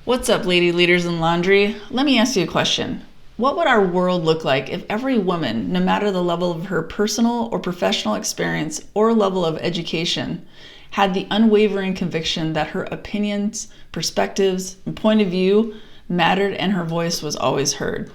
What's up, lady leaders in laundry? Let me ask you a question. What would our world look like if every woman, no matter the level of her personal or professional experience or level of education, had the unwavering conviction that her opinions, perspectives, and point of view mattered and her voice was always heard?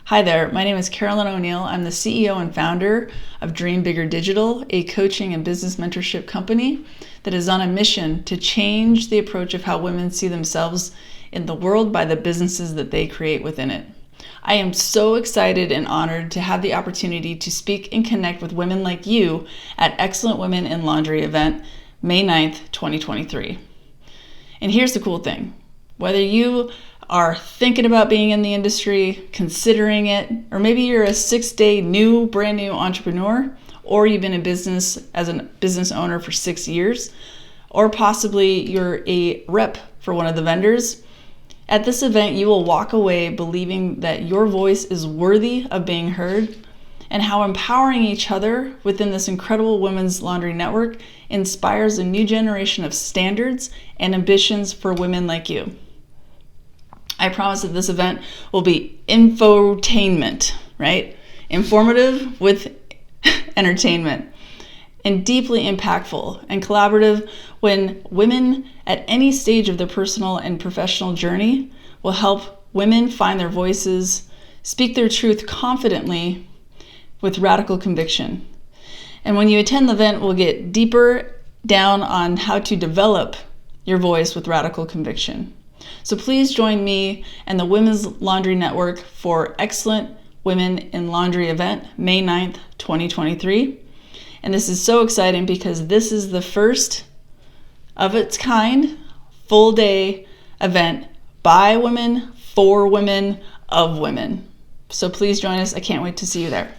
Hi there, my name is Carolyn O'Neill. I'm the CEO and founder of Dream Bigger Digital, a coaching and business mentorship company that is on a mission to change the approach of how women see themselves in the world by the businesses that they create within it. I am so excited and honored to have the opportunity to speak and connect with women like you at Excellent Women in Laundry event, May 9th, 2023. And here's the cool thing. Whether you are thinking about being in the industry, considering it, or maybe you're a 6-day brand new entrepreneur, or you've been in business as a business owner for 6 years, or possibly you're a rep for one of the vendors, at this event you will walk away believing that your voice is worthy of being heard and how empowering each other within this incredible women's laundry network inspires a new generation of standards and ambitions for women like you. I promise that this event will be infotainment, right? Informative with entertainment, and deeply impactful and collaborative when women at any stage of their personal and professional journey will help women find their voices, speak their truth confidently with radical conviction. And when you attend the event, we'll get deeper down on how to develop your voice with radical conviction. So please join me and the Women's Laundry Network for Excellent Women in Laundry event, May 9th, 2023. And this is so exciting because this is the first of its kind full day event by women, for women, of women. So please join us. I can't wait to see you there.